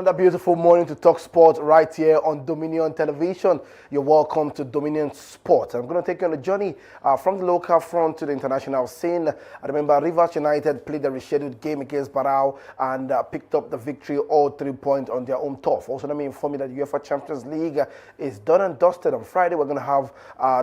Another beautiful morning to talk sport right here on Dominion Television. You're welcome to Dominion Sport. I'm going to take you on a journey from the local front to the international scene. I remember Rivers United played the rescheduled game against Barao and picked up the victory, all 3 points on their own turf. Also, let me inform you that UEFA Champions League is done and dusted. On Friday, we're going to have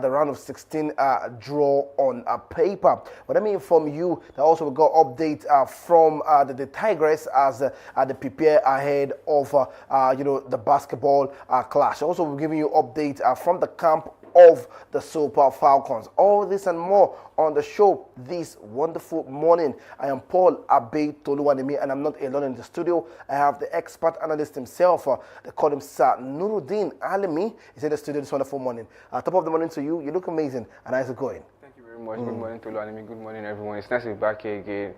the round of 16 draw on paper. But let me inform you that also we got update from the Tigress as they prepare ahead of the basketball clash. Also, we're giving you update from the camp of the Super Falcons. All this and more on the show this wonderful morning. I am Paul Abe Toluwanimi, and I'm not alone in the studio. I have the expert analyst himself. They call him Sir Nuruddin Alimi. He's in the studio this wonderful morning. Top of the morning to you. You look amazing. And how's it going? Thank you very much. Good morning, Toluwanimi. Good morning, everyone. It's nice to be back here again.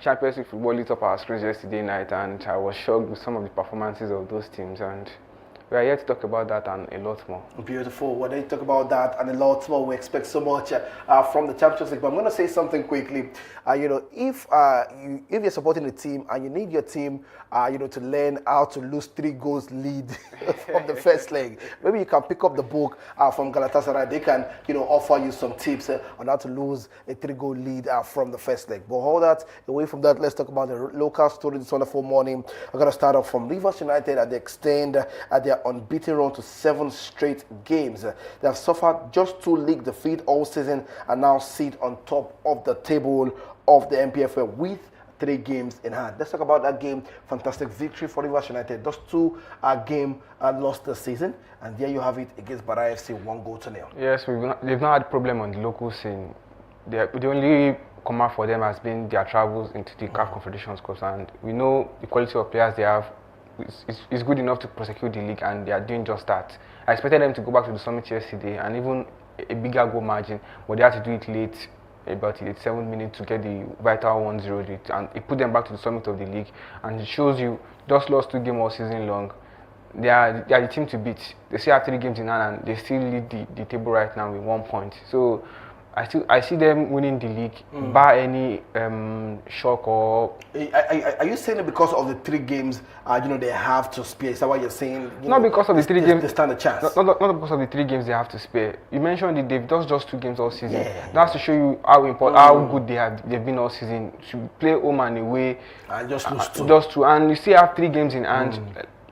Champions League football lit up our screens yesterday night, and I was shocked with some of the performances of those teams, and we are here to talk about that and a lot more. Beautiful. When they talk about that and a lot more, we expect so much from the Champions League. But I'm going to say something quickly. If you're supporting a team and you need your team, to learn how to lose 3 goals lead from the first leg, maybe you can pick up the book from Galatasaray. They can, offer you some tips on how to lose a 3-goal lead from the first leg. But all that, away from that, let's talk about the local story this wonderful morning. We're going to start off from Rivers United at the extend their unbeaten run to 7 straight games. They have suffered just 2 league defeats all season and now sit on top of the table of the NPFL with 3 games in hand. Let's talk about that game. Fantastic victory for Rivers United. Just 2 game lost this season, and there you have it against Bara FC, 1-0. Yes, they've not had problem on the local scene. The only come for them has been their travels into the CAF Confederations Cup, and we know the quality of players they have is good enough to prosecute the league, and they are doing just that. I expected them to go back to the summit yesterday and even a bigger goal margin, but they had to do it late, about the 87th minute, to get the vital 1-0 lead, and it put them back to the summit of the league. And it shows you just lost 2 games all season long. They are the team to beat. They still have 3 games in hand, and they still lead the table right now with 1 point. So I see them winning the league bar any shock or. Are you saying it because of the 3 games? They have to spare. Is that what you're saying? Not because of the 3 games. They stand a chance. Not because of the 3 games they have to spare. You mentioned that they've just 2 games all season. Yeah. That's to show you how important, how good they've been all season. To play home and away and just lose 2. Just 2, and you still have 3 games in hand.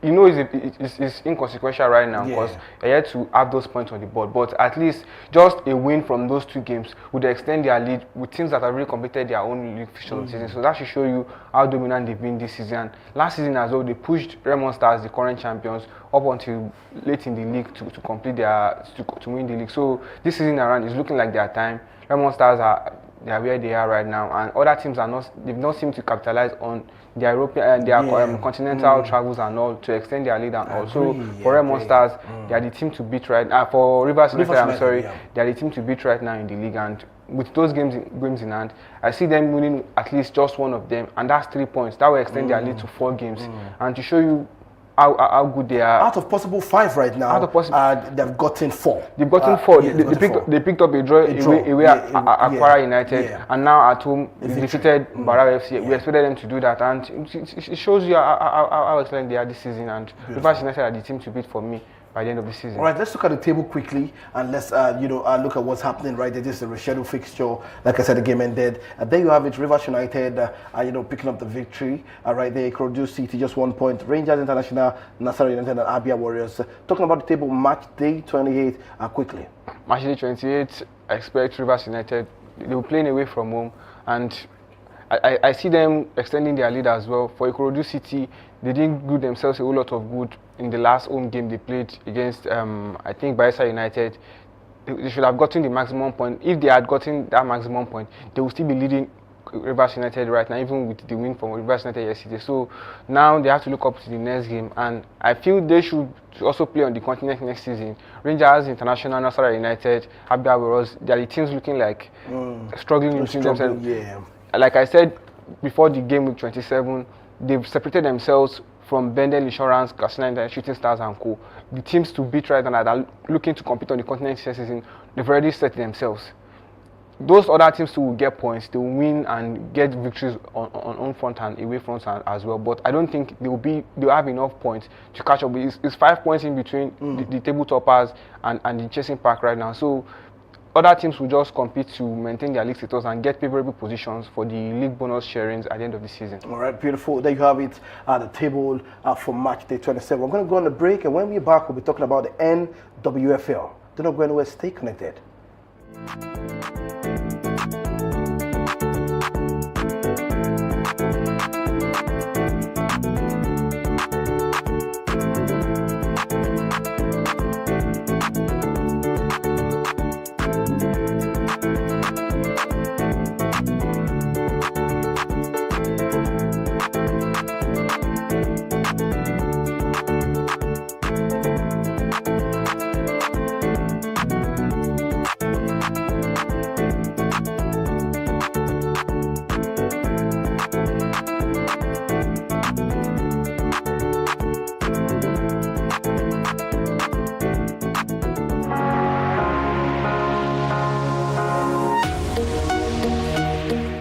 You know it's inconsequential right now because you're yet to have those points on the board. But at least just a win from those 2 games would extend their lead with teams that have really completed their own league fixture season. So that should show you how dominant they've been this season. Last season as well, they pushed Raymond Stars, the current champions, up until late in the league to complete to win the league. So this season around is looking like their time. Raymond Stars they are where they are right now, and other teams they've not seemed to capitalize on their European continental travels and all to extend their lead. And also for Raymond Stars, they are the team to beat right now. For Rivers United, they are the team to beat right now in the league, and with those games in hand, I see them winning at least just 1 of them, and that's 3 points. That will extend their lead to 4 games, and to show you how good they are. Out of possible 5 right now, they've gotten 4. They've gotten 4. They picked up a draw away at Aquara United, and now at home they defeated Barao FC. We expected them to do that, and it shows you how excellent they are this season. And Rivers United are the team to beat for me by the end of the season. All right, let's look at the table quickly, and let's look at what's happening right there. This is a rescheduled fixture. Like I said, the game ended. There you have it. Rivers United, picking up the victory. Right there, Ikorodu City just 1 point. Rangers International, Nasarawa United, and Abia Warriors. Talking about the table, match day 28. Quickly. Match day 28. I expect Rivers United. They were playing away from home, and I see them extending their lead as well. For Ikorodu City, they didn't do themselves a whole lot of good in the last home game they played against, I think, Bayelsa United. They should have gotten the maximum point. If they had gotten that maximum point, they would still be leading Rivers United right now, even with the win from Rivers United yesterday. So now they have to look up to the next game, and I feel they should also play on the continent next season. Rangers International, Nasarawa United, Abia Warriors, they are the teams looking like struggling between themselves. Yeah. Like I said before the game week 27, they've separated themselves from Bendel Insurance, Katsina Shooting Stars and Co. The teams to beat right now that are looking to compete on the continent this season, they've already set themselves. those other teams too will get points. They will win and get victories on home front and away front as well. But I don't think they'll have enough points to catch up. It's 5 points in between the table toppers and the chasing pack right now. So other teams will just compete to maintain their league status and get favorable positions for the league bonus sharings at the end of the season. All right, beautiful. There you have it, the table for match day 27. We're going to go on a break, and when we're back, we'll be talking about the NWFL. Do not go anywhere. Stay connected.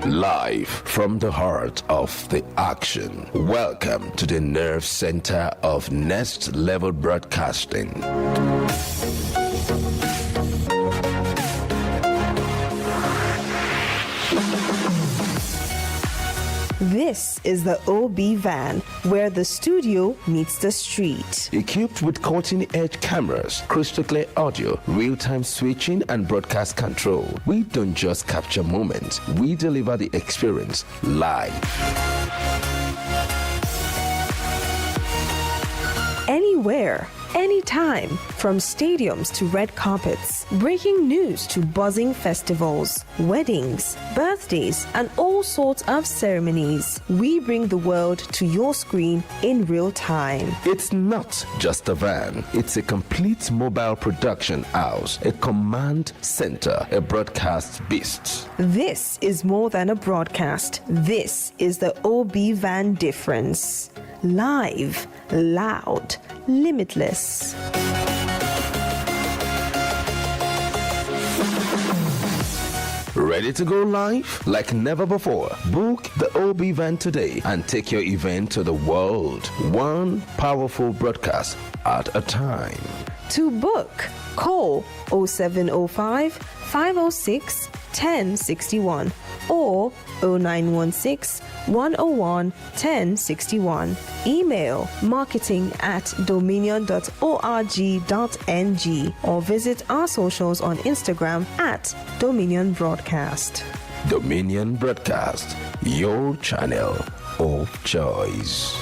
Live from the heart of the action. Welcome to the nerve center of Next Level Broadcasting. This is the OB van, where the studio meets the street. Equipped with cutting-edge cameras, crystal clear audio, real-time switching, and broadcast control, we don't just capture moments, we deliver the experience live. Anywhere, anytime, from stadiums to red carpets, breaking news to buzzing festivals, weddings, birthdays, and all sorts of ceremonies. We bring the world to your screen in real time. It's not just a van, it's a complete mobile production house, a command center, a broadcast beast. This is more than a broadcast. This is the OB van difference. Live, loud, limitless. Ready to go live? Like never before. Book the OB van today and take your event to the world. One powerful broadcast at a time. To book, call 0705 506 1061 or 0916 101 1061. Email marketing@dominion.org.ng or visit our socials on Instagram @Dominion Broadcast. Dominion Broadcast, your channel of choice.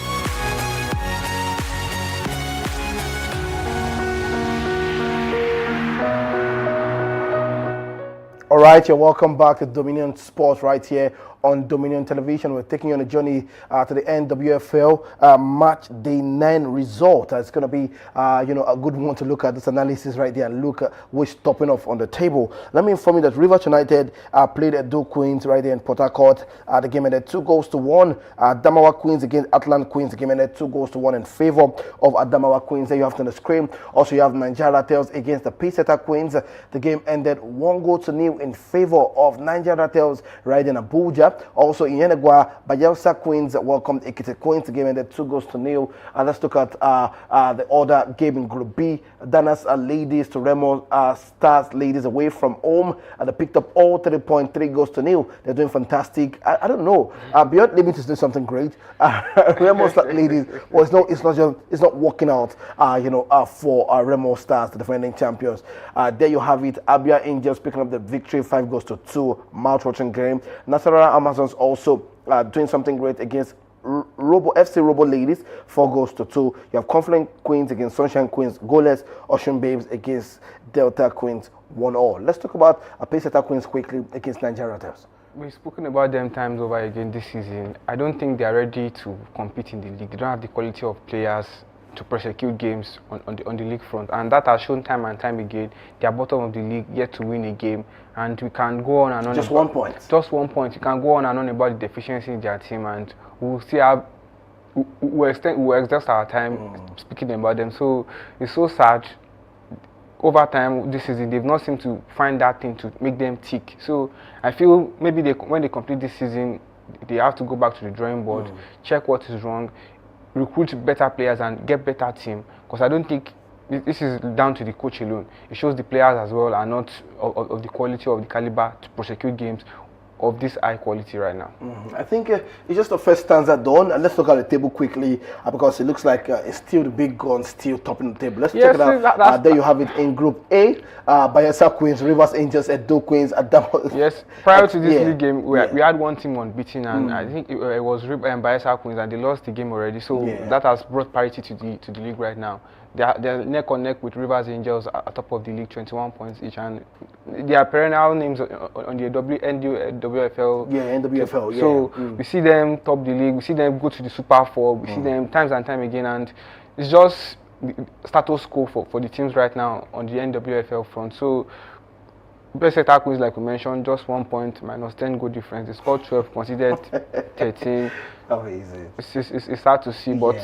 All right, you're welcome back to Dominion Sports right here on Dominion Television. We're taking you on a journey to the NWFL match day 9 result. It's going to be, a good one to look at this analysis right there. Look at who's topping off on the table. Let me inform you that Rivers United played Edo Queens right there in Port Harcourt. The game ended 2-1. Adamawa Queens against Atlant Queens. The game ended 2-1 in favor of Adamawa Queens. There you have on the screen. Also, you have Nigeria Tales against the Pacesetter Queens. The game ended 1-0 in favor of Nigeria Tales right in Abuja. Also in Yenegua, Bayelsa Queens welcomed Ekiti Queens. The game ended 2-0. Let's look at the other game in Group B. Danas Ladies to Remo Stars Ladies away from home. They picked up all 3.3-0. They're doing fantastic. I don't know. Beyond Limit is doing something great. Remo Stars Ladies, well, it's not working out. For Remo Stars, the defending champions. There you have it. Abia Angels picking up the victory, 5-2. Mouth-watering game. Nasarawa Amazons also doing something great against FC Robo Ladies, 4-2. You have Confident Queens against Sunshine Queens, goalless. Ocean Babes against Delta Queens, 1-1. Let's talk about Pacesetter Queens quickly against Nigeria Tales. We've spoken about them times over again this season. I don't think they are ready to compete in the league. They don't have the quality of players to prosecute games on the league front, and that has shown time and time again. They are bottom of the league, yet to win a game, and we can go on and on. Just 1 point. Just 1 point. You can go on and on about the deficiency in their team, and we'll see how we'll exhaust our time speaking about them. So it's so sad. over time this season, they've not seemed to find that thing to make them tick. So I feel maybe when they complete this season, they have to go back to the drawing board, check what is wrong, recruit better players and get better team. Because I don't think this is down to the coach alone. It shows the players as well are not of the quality, of the caliber to prosecute games of this high quality right now. I think it's just the first stanza done, and let's look at the table quickly because it looks like it's still the big guns still topping the table. Let's check it out. There you have it in Group A: Bayelsa Queens, Rivers Angels, Edo Queens, Adamo. Yes, prior to this league game, we had one team unbeaten, and I think it was Bayelsa Queens, and they lost the game already. So that has brought parity to the league right now. They're neck on neck with Rivers Angels at top of the league, 21 points each, and they are perennial names on the NWFL. Yeah, NWFL. So we see them top the league, we see them go to the Super 4, we see them times and time again, and it's just status quo for the teams right now on the NWFL front. So Bayelsa Queens, like we mentioned, just 1 point, minus 10 goal difference. They scored 12, conceded 13. Amazing. It's hard to see, but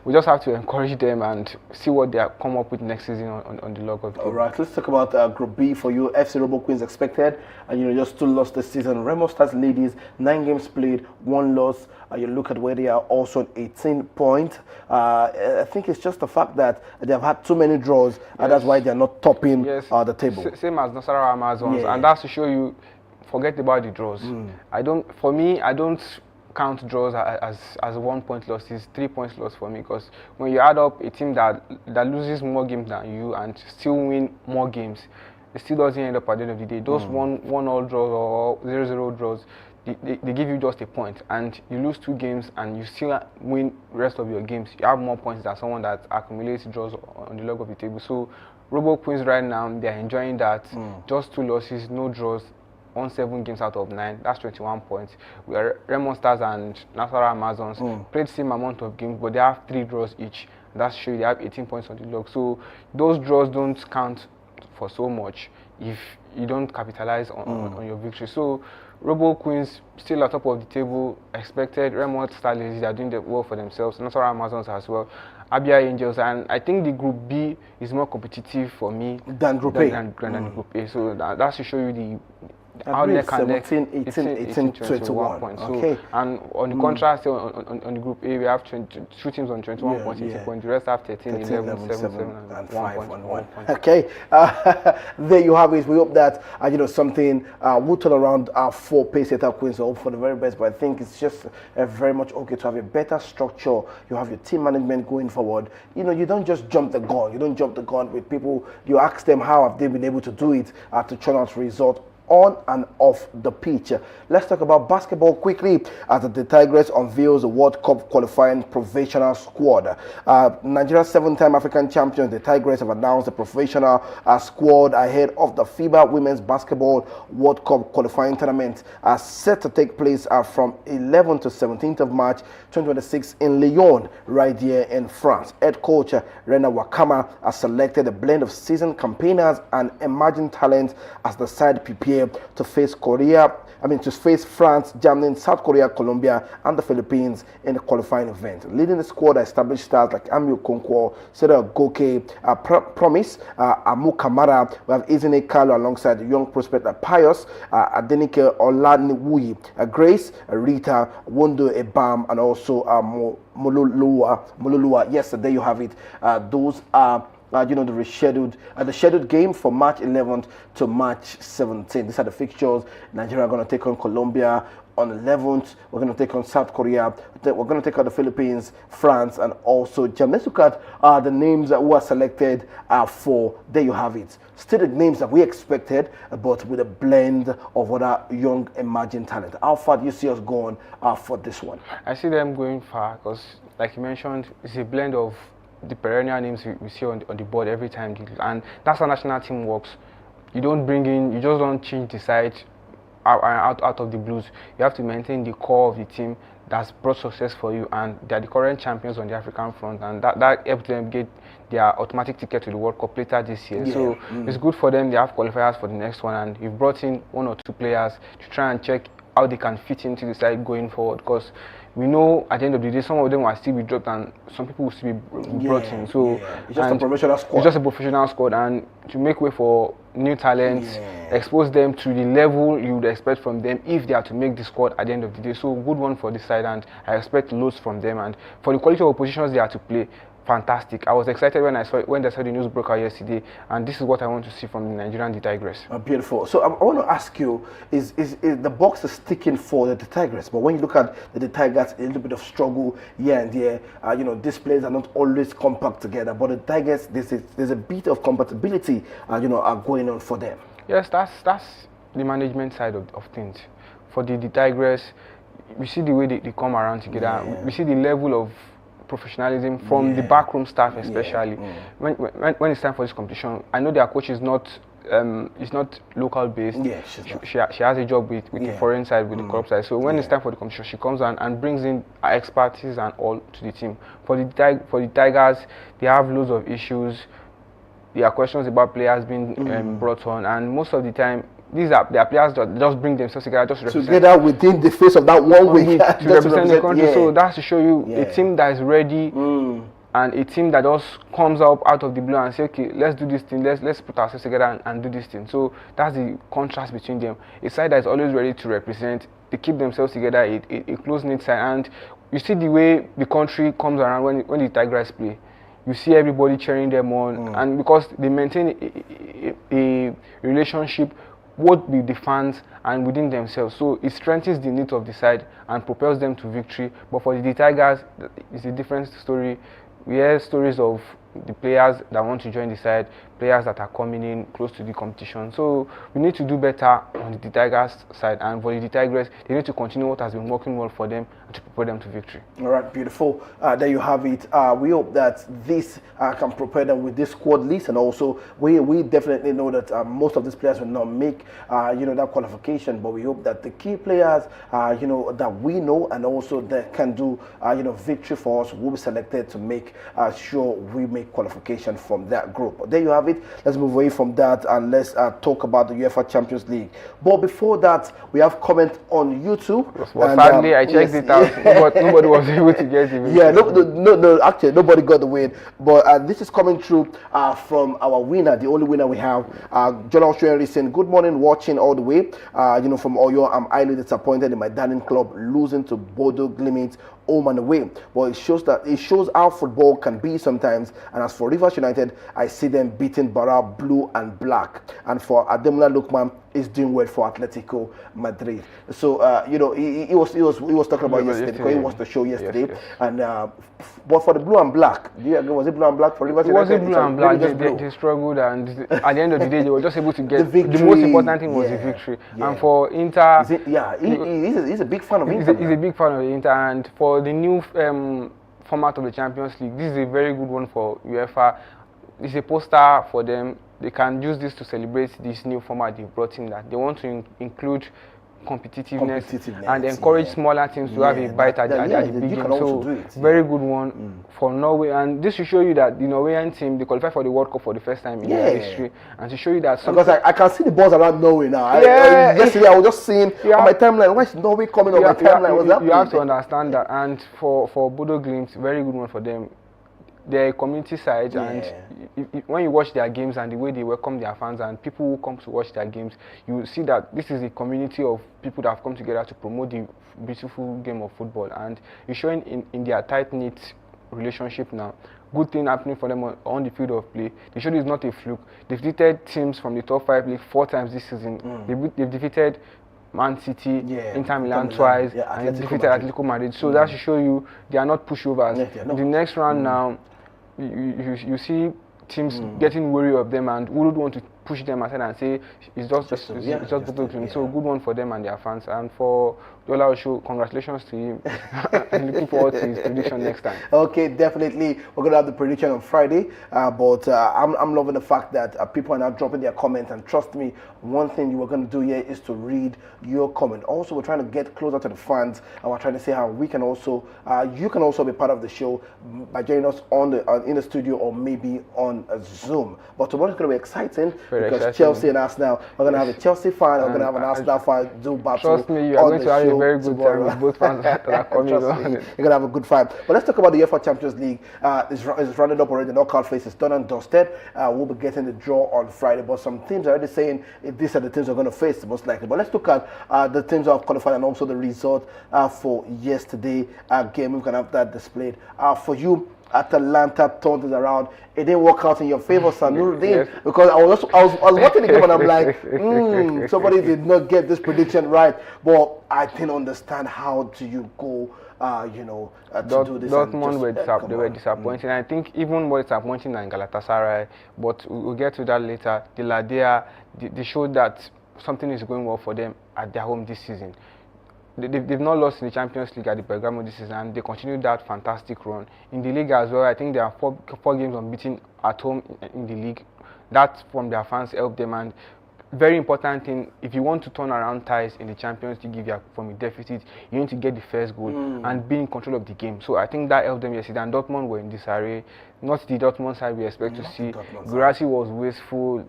we just have to encourage them and see what they come up with next season on the log of the game. All right, let's talk about Group B for you. FC Robo Queens expected, and just 2 losses this season. Remo Stars ladies, 9 games played, 1 loss. You look at where they are, also on 18 points. I think it's just the fact that they have had too many draws, and that's why they're not topping the table. Same as Nasarawa Amazons, and that's to show you, forget about the draws. I don't count draws as 1 point losses, 3 points loss for me, because when you add up a team that loses more games than you and still win more games, it still doesn't end up at the end of the day. Those 1-1 draws or 0-0 draws, they give you just a point, and you lose 2 games and you still win the rest of your games. You have more points than someone that accumulates draws on the log of the table. So Robo Queens right now, they're enjoying that. Just 2 losses, no draws, won 7 games out of 9. That's 21 points. Where Remo Stars and Nasarawa Amazons played the same amount of games, but they have 3 draws each. That's true. They have 18 points on the log. So those draws don't count for so much if you don't capitalize on your victory. So Robo Queens still at top of the table, expected. Remo Stars, they are doing well for themselves. Nasarawa Amazons as well. Abia Angels, and I think the Group B is more competitive for me than Group A. Than Group A. So that's to show you the how neck and neck, 18, 21 points. Okay. So, and on the contrast, on the Group A, we have 2 teams on 21 points, 18 points. The rest have 13, 11, 7, and 5 on 1 point. Okay, there you have it. We hope that something will turn around for Payseta Queens. I hope for the very best, but I think it's just very much okay to have a better structure. You have your team management going forward. You don't just jump the gun. You don't jump the gun with people. You ask them how have they been able to do it to turn out results on and off the pitch. Let's talk about basketball quickly as the Tigers unveils the World Cup qualifying professional squad. Nigeria's 7-time African champions, the Tigers, have announced the professional squad ahead of the FIBA Women's Basketball World Cup qualifying tournament set to take place from 11th to 17th of March 2026 in Lyon, right here in France. Head coach Rena Wakama has selected a blend of seasoned campaigners and emerging talents as the side prepare to face France, Germany, South Korea, Colombia, and the Philippines in the qualifying event. Leading the squad are established stars like Ami Okonkwo, Seda Goke, Promise, Amu Kamara. We have Izine Kalu alongside the young prospect Pius, Adenike Olaniwuyi, Grace, Rita, Wondo Ebam, and also Mololua. Yes, there you have it. Those are the scheduled game for March 11th to March 17th. These are the fixtures. Nigeria are going to take on Colombia on the 11th. We're going to take on South Korea. We're going to take on the Philippines, France, and also Germany. Let's look at the names that were selected for. There you have it. Still the names that we expected, but with a blend of other young emerging talent. How far do you see us going for this one? I see them going far because, like you mentioned, it's a blend of the perennial names we see on the board every time, and that's how national team works. You just don't change the side out of the blues. You have to maintain the core of the team that's brought success for you, and they're the current champions on the African front, and that helps them get their automatic ticket to the World Cup later this year. It's good for them. They have qualifiers for the next one, and you've brought in 1 or 2 players to try and check how they can fit into the side going forward, because we know at the end of the day some of them will still be dropped and some people will still be brought in. So it's just a professional squad. It's just a professional squad, and to make way for new talents, expose them to the level you would expect from them if they are to make the squad at the end of the day. So good one for this side, and I expect loads from them. And for the quality of positions they are to play, fantastic. I was excited when I saw the news broke out yesterday, and this is what I want to see from the Nigerian the Tigress. Beautiful. So I want to ask you: is the box is sticking for the Tigress? But when you look at the Tigers, a little bit of struggle here and there. These players are not always compact together. But the Tigers, there's a bit of compatibility, are going on for them. Yes, that's the management side of things. For the Tigress, we see the way they come around together. We see the level of professionalism from the backroom staff, especially when it's time for this competition. I know their coach is not local based. She has a job with the foreign side, with the club side. So when it's time for the competition, she comes and brings in her expertise and all to the team. For the Tigers, they have loads of issues. There are questions about players being brought on, and most of the time their players just bring themselves together, just together within the face of that 1 week to represent the country. So that's to show you a team that is ready, and a team that just comes up out of the blue and say, okay, let's do this thing, let's put ourselves together and do this thing. So that's the contrast between them. A side that is always ready to represent, they keep themselves together, a close-knit side, and you see the way the country comes around when the Tigers play. You see everybody cheering them on, and because they maintain a relationship both with the fans and within themselves, so it strengthens the need of the side and propels them to victory. But for the Tigers, it's a different story. We hear stories of the players that want to join the side, players that are coming in close to the competition. So we need to do better on the Tigers side, and for the Tigress, they need to continue what has been working well for them and to propel them to victory. All right, beautiful. There you have it. We hope that this can propel them with this squad list, and also we definitely know that most of these players will not make that qualification, but we hope that the key players that we know and also that can do victory for us will be selected to make sure we make qualification from that group. There you have it. Let's move away from that and let's talk about the UEFA Champions League. But before that, we have comment on YouTube. Well, sadly, I checked it out, but nobody was able to get it. Yeah, no, actually, nobody got the win. But this is coming through from our winner, the only winner we have, John Austrian saying, good morning, watching all the way. From Oyo, I'm highly disappointed in my darling club losing to Bodo Glimt home and away. But it shows how football can be sometimes. And as for Rivers United, I see them beating Barra blue and black. And for Ademola Lookman, is doing well for Atletico Madrid. So he was talking about yesterday because he watched the show yesterday. Yes. And but for the blue and black, was it blue and black for Rivers United? It wasn't blue and black. They struggled, and at the end of the day, they were just able to get the victory. The most important thing was the victory. Yeah. And for Inter, he's a big fan of Inter. He's a big fan of Inter, and for the new format of the Champions League, this is a very good one for UEFA. It's a poster for them. They can use this to celebrate this new format they brought in, that they want to include competitiveness and encourage smaller teams to have a bite at the big game. So very good one for Norway, and this will show you that the Norwegian team, they qualified for the World Cup for the first time in their history, and to show you that because I can see the balls around Norway now. Yesterday I was just seeing on my timeline, why is Norway coming on my timeline? You have to understand that. And for Bodo Glimt, very good one for them. They're a community side, and when you watch their games and the way they welcome their fans and people who come to watch their games, you see that this is a community of people that have come together to promote the beautiful game of football, and it's showing in their tight-knit relationship now. Good thing happening for them on the field of play. They showed it's not a fluke. They've defeated teams from the top 5 league 4 times this season. They've defeated Man City, Inter Milan twice, and defeated Atletico Madrid. So that should show you they are not pushovers. The next round now, you see teams getting worried of them and wouldn't want to push them aside and say it's just Bodo Glimt. So good one for them and their fans. And for Yola Osho, congratulations to him. I'm looking forward to his prediction next time. Okay, definitely. We're going to have the prediction on Friday. But I'm loving the fact that people are now dropping their comments. And trust me, one thing you were going to do here is to read your comment. Also, we're trying to get closer to the fans. And we're trying to see how we can also, you can also be part of the show by joining us in the studio or maybe on Zoom. But tomorrow is going to be exciting. very because exciting. Chelsea and Arsenal, we're going to have a Chelsea fan, we're going to have an Arsenal fan do battle. Trust me, you are going to have a very good time with both fans that are coming Trust on. me, you're going to have a good fight. But let's talk about the UEFA Champions League. It's rounded up already. The knockout phase is done and dusted. We'll be getting the draw on Friday, but some teams are already saying if these are the teams we're going to face most likely. But let's look at the teams that have qualified and also the result for yesterday game. We're going to have that displayed for you. Atalanta turned it around. It didn't work out in your favor, Sanuddin, Yes. because I was watching the game and I'm like, somebody did not get this prediction right. But I didn't understand how do you go, to do this. Dortmund were disappointing. I think even more disappointing than Galatasaray, but we'll get to that later. The Ladea, they showed that something is going well for them at their home this season. They've not lost in the Champions League at the Bergamo this season, and they continue that fantastic run. In the league as well, I think there are four games unbeaten at home in the league. That from their fans helped them, and very important thing, if you want to turn around ties in the Champions League, if you are from a deficit, you need to get the first goal and be in control of the game. So I think that helped them yesterday, and Dortmund were in disarray. Not the Dortmund side we expect to see. Guirassy was wasteful,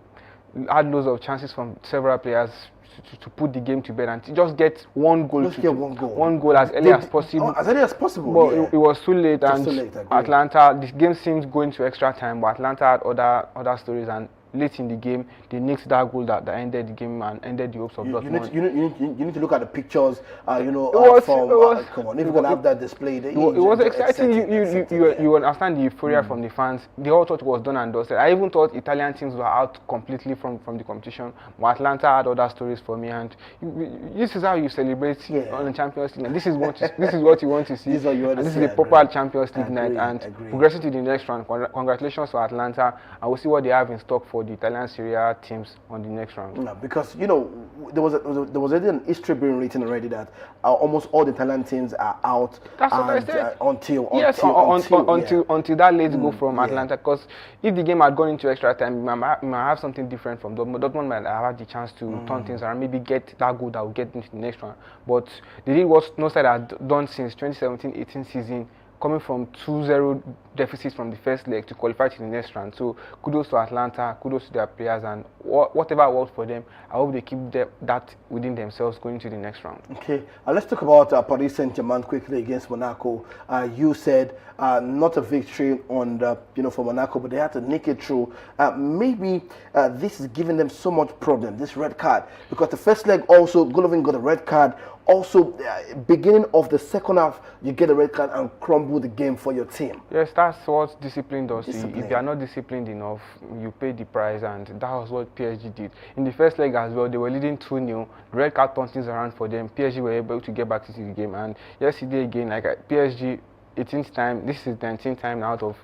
had loads of chances from several players to put the game to bed and to just get one goal. One goal as early as possible. As early as possible. But yeah. it was too late, and too late, Atlanta, this game seemed going to extra time, but Atlanta had other stories, and late in the game, they nicked that goal that ended the game and ended the hopes of Dortmund. You need to look at the pictures, come on, if you're going to have that displayed. It was exciting. You understand the euphoria from the fans. They all thought it was done and dusted. I even thought Italian teams were out completely from the competition. But Atlanta had other stories for me, and this is how you celebrate on the Champions League. And this is what you want to see. This is a proper Champions League night, and progressing to the next round. Congratulations to Atlanta, and we'll see what they have in stock for the Italian Serie A teams on the next round. No, because there was already an history being written already that almost all the Italian teams are out. That's what I said. Until that late goal from Atlanta. Because if the game had gone into extra time, we might have something different from Dortmund. Dortmund might have had the chance to turn things around, maybe get that goal that will get into the next round. But they did what no side had done since 2017-18 season, coming from 2-0 deficits from the first leg to qualify to the next round. So kudos to Atlanta, kudos to their players, and whatever works for them, I hope they keep that within themselves going to the next round. Okay, let's talk about Paris Saint-Germain quickly against Monaco. You said not a victory on for Monaco, but they had to nick it through. Maybe this is giving them so much problem, this red card, because the first leg also Golovin got a red card. Also, beginning of the second half, you get a red card and crumble the game for your team. Yes, that's what discipline does. If you are not disciplined enough, you pay the price, and that was what PSG did. In the first leg as well, they were leading 2-0. The red card turned things around for them. PSG were able to get back into the game, and yesterday again, like PSG, 18th time, this is 19th time out of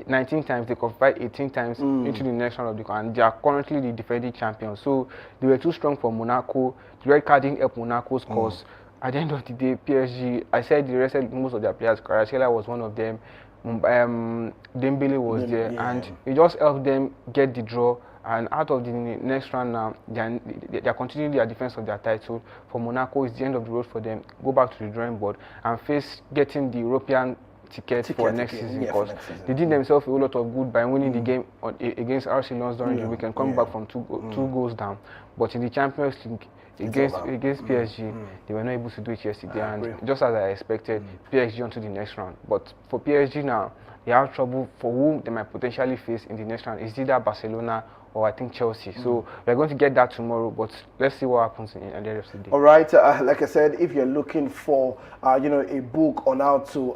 19 times, they qualified 18 times into the next round of the and they are currently the defending champions. So they were too strong for Monaco. The red card didn't help Monaco's cause. At the end of the day, PSG, I said they rested most of their players. Kvaratskhelia was one of them. Dembele was there, and it just helped them get the draw. And out of the next round now, they are continuing their defense of their title. For Monaco, it's the end of the road for them. Go back to the drawing board and face getting the European ticket for next season, because they did themselves a whole lot of good by winning the game against RC Lens during the weekend, coming back from two goals down. But in the Champions League against PSG, they were not able to do it yesterday, and just as I expected, PSG on to the next round. But for PSG now, they have trouble for whom they might potentially face in the next round. It's either Barcelona or I think Chelsea. So we're going to get that tomorrow, but let's see what happens at the end of the day. All right, like I said, if you're looking for a book on how to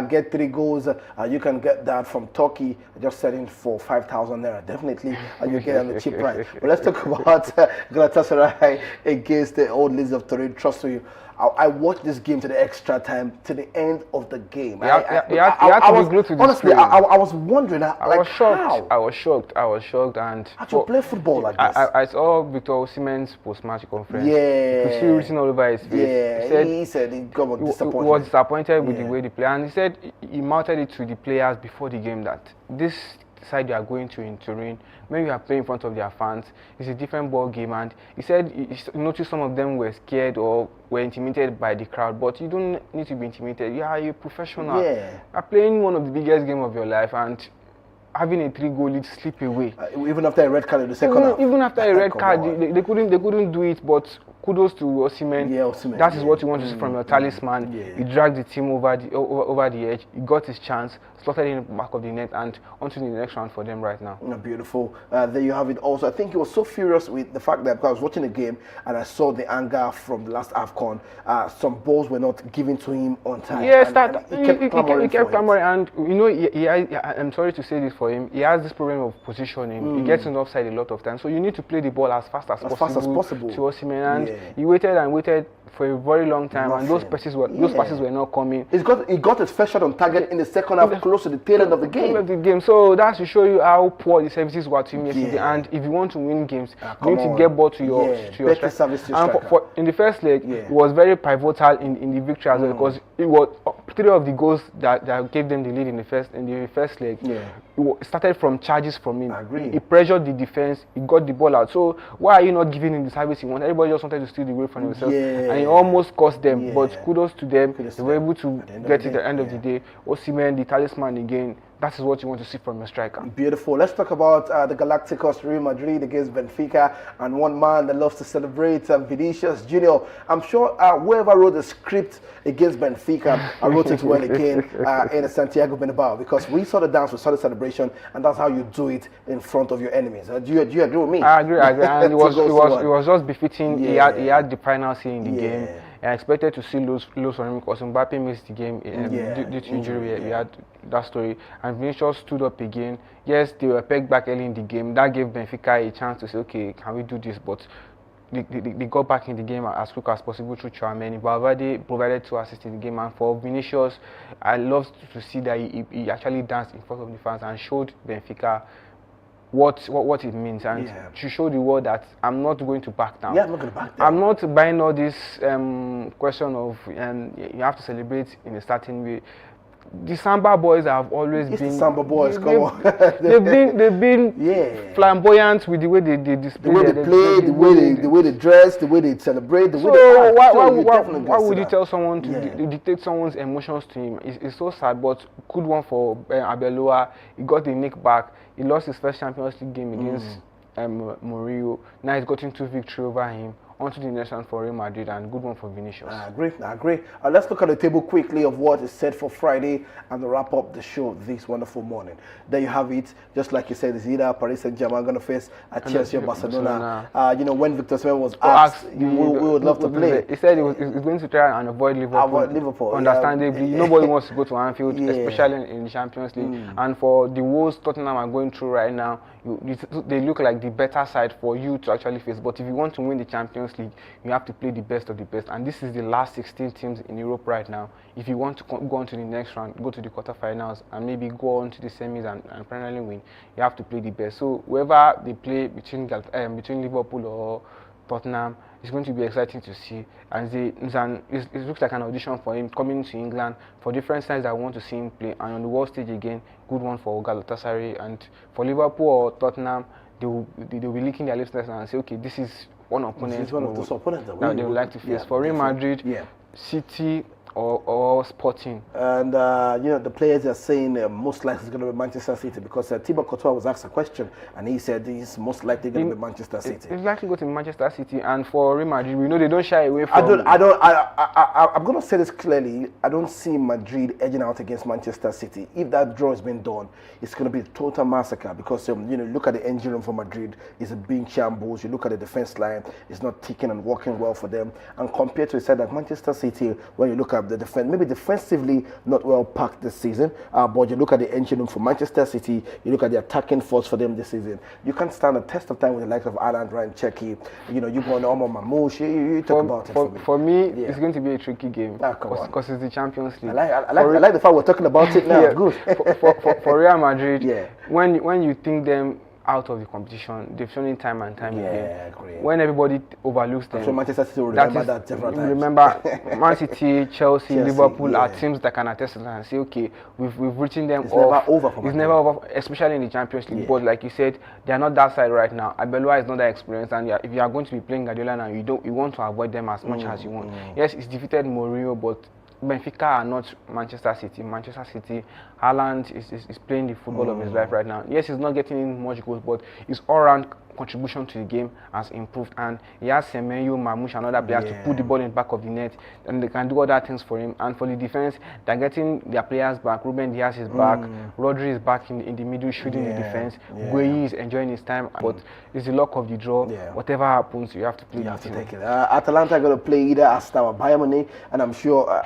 get 3 goals, you can get that from Turkey. Just selling for 5,000 naira. Definitely, you get on the cheap price. But let's talk about Galatasaray against the old Leeds of Turin. Trust me, I watched this game to the extra time, to the end of the game. I was glued to the honestly, screen. I was wondering, I was shocked. I was shocked, and how to play football like this? I saw Victor Osimhen's post-match conference. Yeah, you could see written all over his face. Yeah, he said he was disappointed with the way they play, and he said he mounted it to the players before the game that this side you are going to in Turin, when you are playing in front of their fans, it's a different ball game. And he said he noticed some of them were scared or were intimidated by the crowd, but you don't need to be intimidated. You are a professional. You are playing one of the biggest games of your life, and having a 3-goal lead slip away. Even after a red card in the second half. Even after a red Come card, on. they couldn't do it. But kudos to Osimhen. Yeah, Osimhen, That is yeah. what you want to see from your talisman. Yeah. He dragged the team over the edge. He got his chance, slotted in the back of the net, and onto the next round for them right now. Beautiful. There you have it. Also, I think he was so furious with the fact that because I was watching the game and I saw the anger from the last AFCON. Some balls were not given to him on time. Yes, and he kept clamoring, and you know, I'm sorry to say this for him. He has this problem of positioning. He gets in offside a lot of times, so you need to play the ball as fast as possible to Osimhen. And he waited and waited for a very long time, and those passes were not coming. He got his first shot on target in the second half, close to the tail end of the game. So that's to show you how poor the services were to him yesterday. And if you want to win games, you need to get ball to your striker. And in the first leg, it was very pivotal in the victory as well, because it was 3 of the goals that gave them the lead in the first leg. It started from charges from him. I agree. He pressured the defense. He got the ball out. So why are you not giving him the service he wanted? Everybody just wanted to steal the goal from himself, and it almost cost them. But kudos to them. They were able to get it at the end of the day. Osimhen, the talisman again. That is what you want to see from a striker. Beautiful. Let's talk about the Galacticos Real Madrid against Benfica, and one man that loves to celebrate, Vinicius Junior. I'm sure whoever wrote the script against Benfica wrote it well again in Santiago Bernabeu, because we saw the dance, we saw the celebration, and that's how you do it in front of your enemies. Do you agree with me? I agree. And it was just befitting. He had the final say in the game. I expected to see lose from him because Mbappe missed the game due to injury. We had that story, and Vinicius stood up again. Yes, they were pegged back early in the game. That gave Benfica a chance to say, okay, can we do this? But they got back in the game as quick as possible through Tchouaméni. Valverde provided 2 assists in the game, and for Vinicius, I loved to see that he actually danced in front of the fans and showed Benfica what it means, and to show the world that I'm not going to back down. Yeah, I'm not going to back down. I'm not buying all this question of you have to celebrate in a certain way. The Samba boys have always been. The Samba boys, come on. they've been flamboyant with the way they display. The way they play, the way they dress, the way they celebrate, the way they act. Why would you tell someone to dictate someone's emotions to him? It's so sad, but good one for Arbeloa. He got the nick back. He lost his first Champions League game against Mourinho. Now he's gotten 2 victories over him. Onto the next round for Real Madrid, and good one for Vinicius. I agree. Let's look at the table quickly of what is set for Friday and wrap up the show this wonderful morning. There you have it. Just like you said, it's either Paris Saint-Germain going to face Chelsea or Barcelona. When Victor Osimhen was asked, we would love to play. He said he's going to try and avoid Liverpool. Understandably, nobody wants to go to Anfield, especially in the Champions League. And for the woes Tottenham are going through right now, they look like the better side for you to actually face. But if you want to win the Champions League, you have to play the best of the best, and this is the last 16 teams in Europe right now. If you want to go on to the next round, go to the quarterfinals, and maybe go on to the semis and finally win, you have to play the best. So whoever they play between Liverpool or Tottenham, it's going to be exciting to see. And it looks like an audition for him coming to England for different sides that want to see him play, and on the world stage again, good one for Galatasaray. And for Liverpool or Tottenham, they will be licking their lips and say, okay, this is one opponent that they would like to face. For Real Madrid, City or Sporting. And the players are saying most likely it's going to be Manchester City, because Thibaut Courtois was asked a question and he said he's most likely going to be Manchester City. It's likely go to Manchester City, and for Real Madrid, we know they don't shy away from. I'm going to say this clearly. I don't see Madrid edging out against Manchester City. If that draw has been done, it's going to be a total massacre, because look at the engine room for Madrid, it's a big shambles. You look at the defense line, it's not ticking and working well for them. And compared to that Manchester City, when you look at the defense, maybe defensively not well packed this season, but you look at the engine room for Manchester City, you look at the attacking force for them this season, you can't stand a test of time with the likes of Haaland, Ryan Cherki, you go on Omar Mamouche, you talk about it for me. It's going to be a tricky game because it's the Champions League. I like the fact we're talking about it now. Good. for Real Madrid, when you think them out of the competition, they've shown it time and time again. When everybody overlooks them, so Manchester City will remember that several times. Remember, Man City, Chelsea, Liverpool are teams that can attest to that and say, okay, we've written them off. It's never over, especially in the Champions League. But like you said, they are not that side right now. Arbeloa is not that experienced, and if you are going to be playing Guardiola now, you want to avoid them as much as you want. Yes, it's defeated Mourinho, but Benfica are not Manchester City. Manchester City, Haaland is playing the football of his life right now. Yes, he's not getting much goals, but his all-round contribution to the game has improved, and he has Semenyo, Mamouche, and other players to put the ball in the back of the net, and they can do other things for him. And for the defense, they're getting their players back. Ruben Dias is back. Rodri is back in the middle, shooting the defense. Gueye is enjoying his time, but it's the luck of the draw. Whatever happens, you have to play. You have to take it. Atalanta are going to play either Arsenal or Bayern Munich, and I'm sure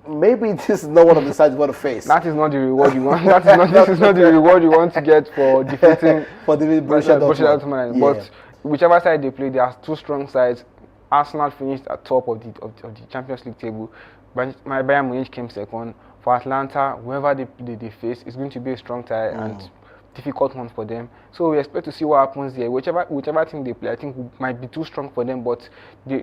maybe this is not one of the sides you want to face. That is not the reward you want. This is not the reward you want to get for defeating for the Borussia Dortmund. But whichever side they play, there are two strong sides. Arsenal finished at top of the Champions League table. My Bayern Munich came second. For Atlanta, whoever they face, it's going to be a strong tie and difficult one for them. So we expect to see what happens there. Whichever team they play, I think might be too strong for them. But they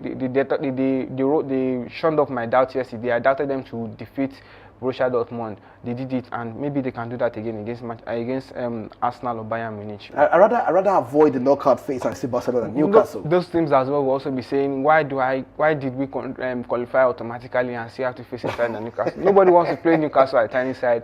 shunned off my doubts yesterday. I doubted them to defeat Borussia Dortmund. They did it, and maybe they can do that again against Arsenal or Bayern Munich. I rather avoid the knockout phase and see Barcelona and Newcastle. Those teams as well will also be saying, why did we qualify automatically and still have to face inside the Newcastle? Nobody wants to play Newcastle at the tiny side.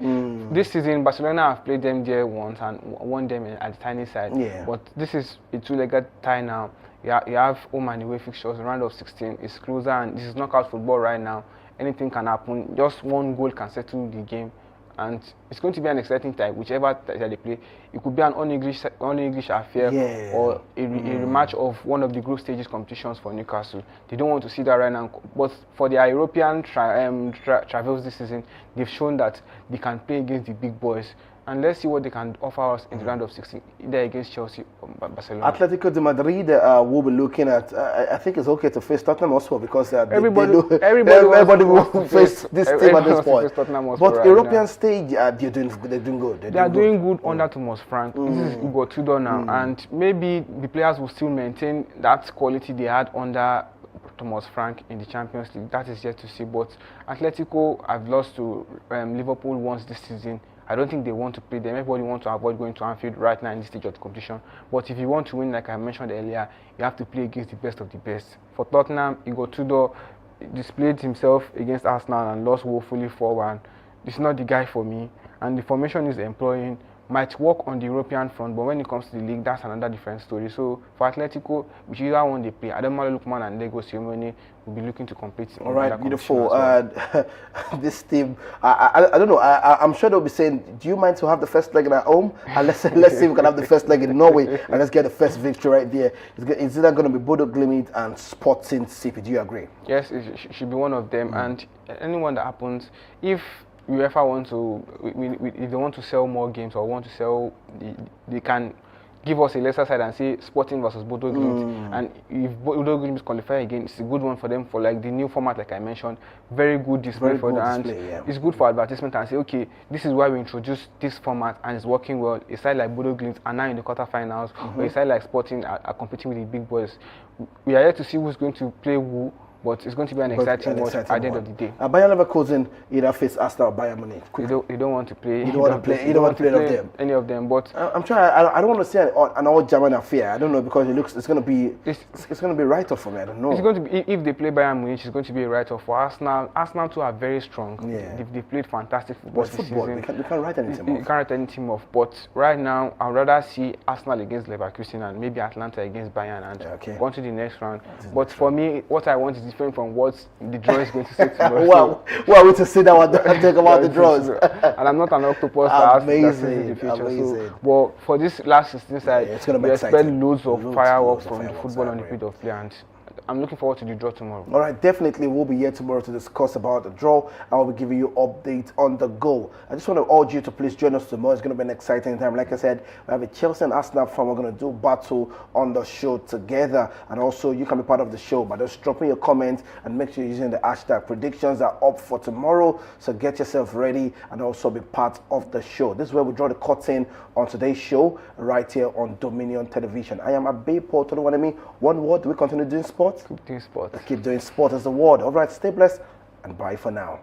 This season, Barcelona have played them there once and won them at the tiny side. But this is a two-legged tie now. You have home and away fixtures. Round of 16 is closer, and this is knockout football right now. Anything can happen. Just one goal can settle the game, and it's going to be an exciting tie. Whichever they play, it could be an un-English affair or a rematch of one of the group stages competitions for Newcastle. They don't want to see that right now. But for their European travels this season, they've shown that they can play against the big boys. And let's see what they can offer us in the round of 16, either against Chelsea or Barcelona. Atletico de Madrid will be looking at, I think it's okay to face Tottenham also because everybody will face this team at this point. But European stage, they're doing good. They are doing good under Thomas Frank. This is Hugo Tudor now, and maybe the players will still maintain that quality they had under Thomas Frank in the Champions League. That is yet to see. But Atletico have lost to Liverpool once this season. I don't think they want to play them. Everybody wants to avoid going to Anfield right now in this stage of the competition. But if you want to win, like I mentioned earlier, you have to play against the best of the best. For Tottenham, Hugo Tudor displayed himself against Arsenal and lost woefully 4-1. This is not the guy for me. And the formation he's employing might work on the European front, but when it comes to the league, that's another different story. So for Atletico, whichever one they play, Ademola Lookman and Lego Simeone will be looking to compete. All right, beautiful. This team, I don't know. I'm sure they'll be saying, "Do you mind to have the first leg at home? And let's see if we can have the first leg in Norway and let's get the first victory right there." Is that going to be Bodo Glimt and Sporting CP? Do you agree? Yes, it should be one of them. And anyone that happens, if UEFA want to, if they want to sell more games or want to sell, they can give us a lesser side and say Sporting versus Bodo Glimt. And if Bodo Glimt qualify again, it's a good one for them for like the new format, like I mentioned. Very good display for them. It's good for advertisement and say, okay, this is why we introduced this format and it's working well. A side like Bodo Glimt are now in the quarterfinals, or a side like Sporting are competing with the big boys. We are yet to see who's going to play who. But it's going to be an exciting watch at the end of the day. Bayer Leverkusen either face Arsenal or Bayern Munich. You don't want to play. You don't want to play. You don't want to play any of them. But I'm trying. I don't want to say an all German affair. I don't know because it's going to be write-off for me. I don't know. It's going to be, if they play Bayern Munich, it's going to be a write-off for Arsenal. Arsenal too are very strong. Yeah. They played fantastic football this season. You can't write any team off. You can't write any team off. But right now, I'd rather see Arsenal against Leverkusen and maybe Atlanta against Bayern and go to the next round. But for me, what I want is different from what the draw is going to say tomorrow. Well, we to sit down and talk about the draws. And I'm not an octopus that amazing, in the future. amazing. So, well, for this last 16 side, it's gonna be we expect exciting. loads of fireworks from the football on the field of play, and I'm looking forward to the draw tomorrow. All right, definitely we'll be here tomorrow to discuss about the draw. I will be giving you updates on the goal. I just want to urge you to please join us tomorrow. It's going to be an exciting time. Like I said, we have a Chelsea and Arsenal fan. We're going to do battle on the show together. And also, you can be part of the show by just dropping your comments and make sure you're using the hashtag. Predictions are up for tomorrow, so get yourself ready and also be part of the show. This is where we draw the curtain on today's show right here on Dominion Television. I am Abe Paul Toluwanemi. One word, do we continue doing sports? Keep doing sports. Keep doing sport as the word. All right, stay blessed and bye for now.